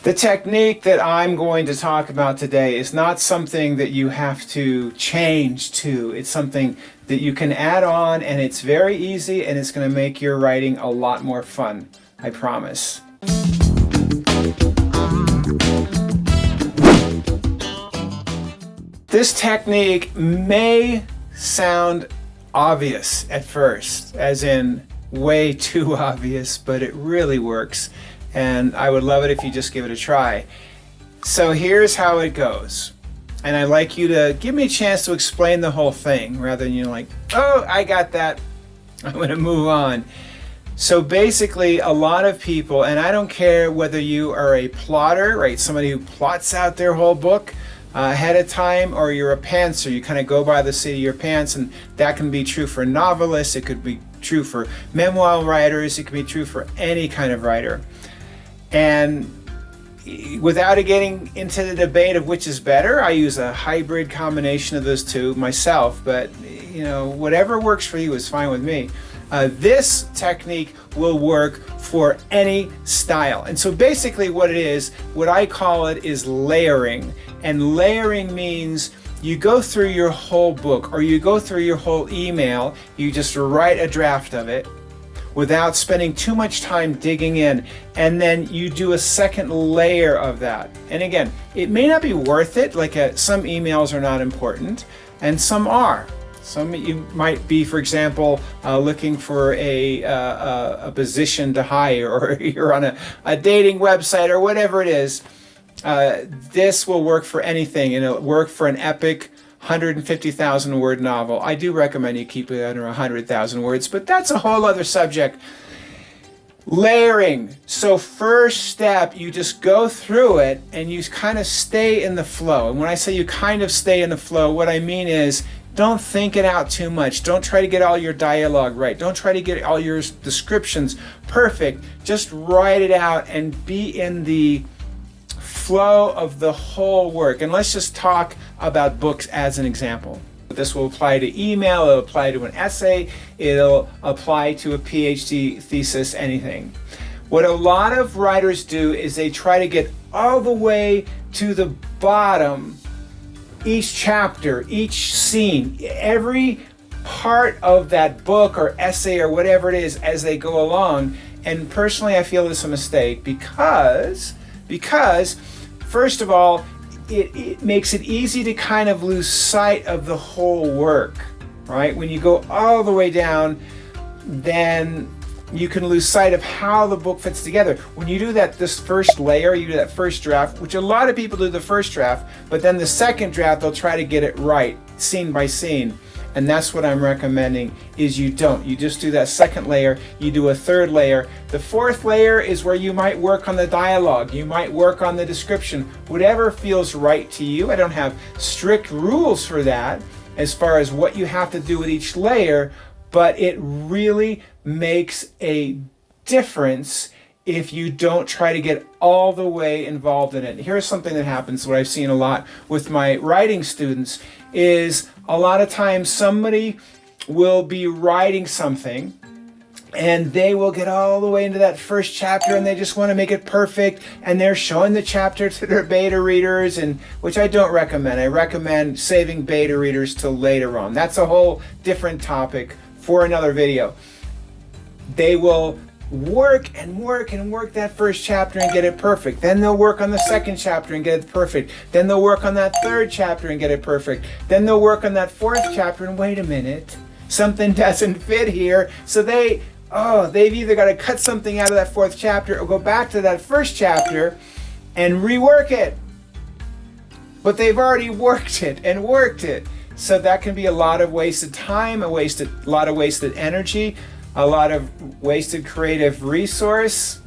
The technique that I'm going to talk about today is not something that you have to change to. It's something that you can add on, and it's very easy, and it's going to make your writing a lot more fun. I promise. This technique may sound obvious at first, as in way too obvious, but it really works. And I would love it if you just give it a try. So here's how it goes. And I'd like you to give me a chance to explain the whole thing rather than like, oh, I got that, I'm going to move on. So basically, a lot of people, and I don't care whether you are a plotter, right, somebody who plots out their whole book ahead of time, or you're a pantser, you kind of go by the seat of your pants, and that can be true for novelists, it could be true for memoir writers, it could be true for any kind of writer. And without getting into the debate of which is better, I use a hybrid combination of those two myself, but you know, whatever works for you is fine with me. This technique will work for any style. And so basically what it is, what I call it is layering. And layering means you go through your whole book, or you go through your whole email, you just write a draft of it without spending too much time digging in, and then you do a second layer of that. And again, it may not be worth it, like some emails are not important, and some are. Some you might be, for example, looking for a position to hire, or you're on a dating website, or whatever it is. This will work for anything, and it'll work for an epic 150,000 word novel. I do recommend you keep it under 100,000 words, but that's a whole other subject. Layering. So first step, you just go through it and you kind of stay in the flow. And when I say you kind of stay in the flow, what I mean is don't think it out too much. Don't try to get all your dialogue right. Don't try to get all your descriptions perfect. Just write it out and be in the flow of the whole work. And let's just talk about books as an example. This will apply to email, it'll apply to an essay, it'll apply to a PhD thesis, anything. What a lot of writers do is they try to get all the way to the bottom, each chapter, each scene, every part of that book or essay or whatever it is as they go along. And personally, I feel this is a mistake because first of all, it makes it easy to kind of lose sight of the whole work, right? When you go all the way down, then you can lose sight of how the book fits together. When you do this first layer, you do that first draft, which a lot of people do the first draft, but then the second draft, they'll try to get it right, scene by scene. And that's what I'm recommending, is you don't. You just do that second layer, you do a third layer. The fourth layer is where you might work on the dialogue, you might work on the description, whatever feels right to you. I don't have strict rules for that as far as what you have to do with each layer, but it really makes a difference if you don't try to get all the way involved in it. Here's something that happens, what I've seen a lot with my writing students, is a lot of times somebody will be writing something and they will get all the way into that first chapter and they just want to make it perfect, and they're showing the chapter to their beta readers, and which I don't recommend. I recommend saving beta readers till later on. That's a whole different topic for another video. They will work and work and work that first chapter and get it perfect. Then they'll work on the second chapter and get it perfect. Then they'll work on that third chapter and get it perfect. Then they'll work on that fourth chapter and wait a minute, something doesn't fit here. So they've either got to cut something out of that fourth chapter or go back to that first chapter and rework it. But they've already worked it and worked it. So that can be a lot of wasted time, a lot of wasted energy, a lot of wasted creative resource.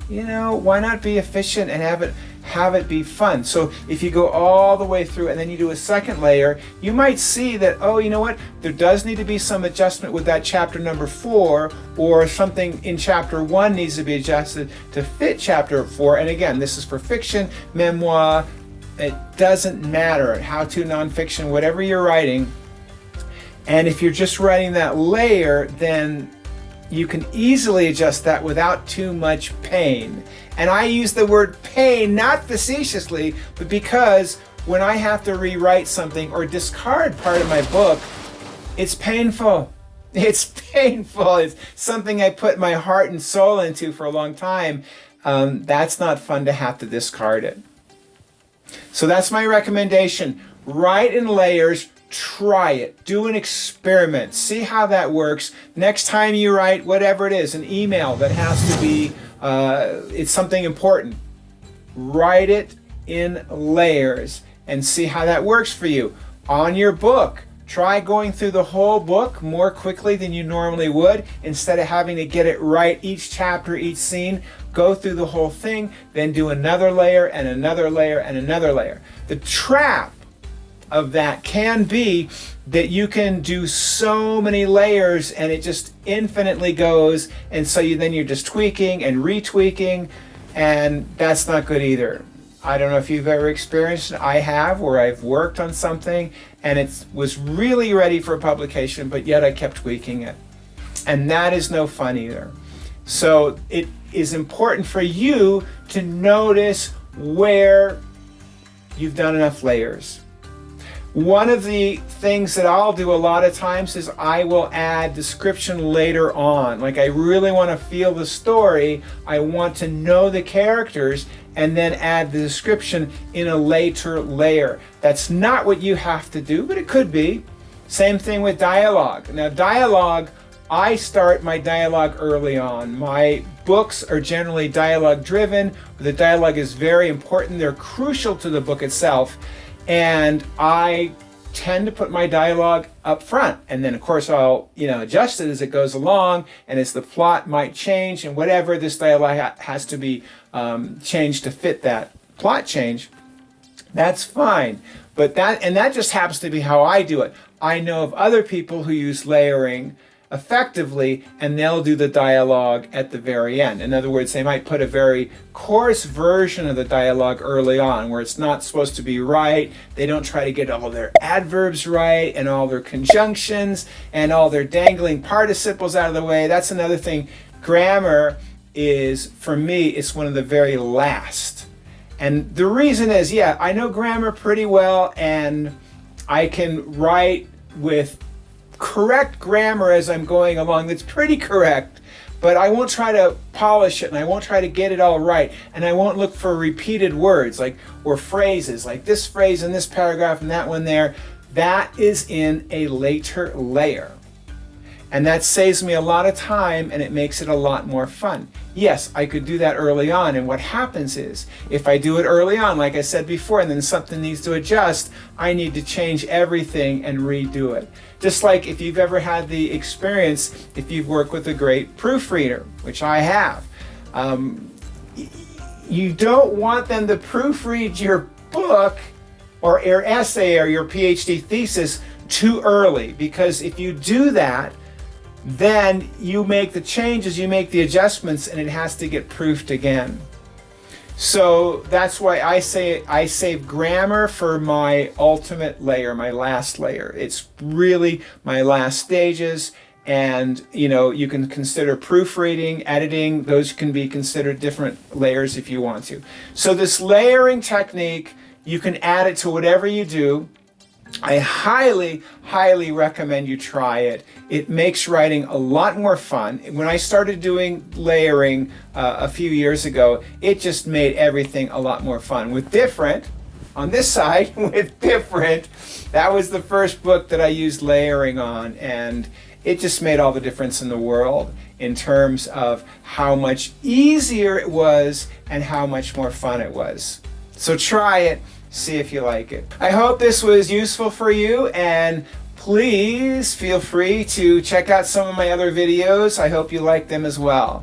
You know, why not be efficient and have it be fun? So if you go all the way through and then you do a second layer, you might see that, oh, you know what, there does need to be some adjustment with that chapter number 4, or something in chapter 1 needs to be adjusted to fit chapter 4. And again, this is for fiction, memoir, it doesn't matter, how-to, nonfiction, whatever you're writing. And if you're just writing that layer, then you can easily adjust that without too much pain. And I use the word pain not facetiously, but because when I have to rewrite something or discard part of my book, it's painful. It's painful. It's something I put my heart and soul into for a long time. That's not fun to have to discard it. So that's my recommendation. Write in layers. Try it. Do an experiment. See how that works. Next time you write whatever it is, an email that has to be, it's something important. Write it in layers and see how that works for you. On your book, try going through the whole book more quickly than you normally would. Instead of having to get it right each chapter, each scene, go through the whole thing, then do another layer and another layer and another layer. The trap of that can be that you can do so many layers and it just infinitely goes, and so then you're just tweaking and retweaking, and that's not good either. I don't know if you've ever experienced it. I have, where I've worked on something and it was really ready for publication, but yet I kept tweaking it, and that is no fun either. So it is important for you to notice where you've done enough layers. One of the things that I'll do a lot of times is I will add description later on. Like, I really want to feel the story, I want to know the characters, and then add the description in a later layer. That's not what you have to do, but it could be. Same thing with dialogue. Now, dialogue, I start my dialogue early on. My books are generally dialogue driven. The dialogue is very important. They're crucial to the book itself. And I tend to put my dialogue up front, and then of course I'll adjust it as it goes along, and as the plot might change and whatever, this dialogue has to be changed to fit that plot change. That's fine, but that just happens to be how I do it. I know of other people who use layering effectively, and they'll do the dialogue at the very end. In other words, they might put a very coarse version of the dialogue early on where it's not supposed to be right. They don't try to get all their adverbs right and all their conjunctions and all their dangling participles out of the way. That's another thing. Grammar is, for me, it's one of the very last. And the reason is, yeah, I know grammar pretty well, and I can write with correct grammar as I'm going along. That's pretty correct, but I won't try to polish it, and I won't try to get it all right, and I won't look for repeated words or phrases like this phrase in this paragraph and that one there. That is in a later layer, and that saves me a lot of time, and it makes it a lot more fun. Yes, I could do that early on, and what happens is, if I do it early on, like I said before, and then something needs to adjust, I need to change everything and redo it. Just like if you've ever had the experience, if you've worked with a great proofreader, which I have, you don't want them to proofread your book or your essay or your PhD thesis too early, because if you do that, then you make the changes, you make the adjustments, and it has to get proofed again. So that's why I say I save grammar for my ultimate layer, my last layer. It's really my last stages, and you can consider proofreading, editing, those can be considered different layers if you want to. So this layering technique, you can add it to whatever you do. I highly, highly recommend you try it. It makes writing a lot more fun. When I started doing layering a few years ago, it just made everything a lot more fun. With different, on this side, with different, that was the first book that I used layering on, and it just made all the difference in the world in terms of how much easier it was and how much more fun it was. So try it. See if you like it. I hope this was useful for you, and please feel free to check out some of my other videos. I hope you like them as well.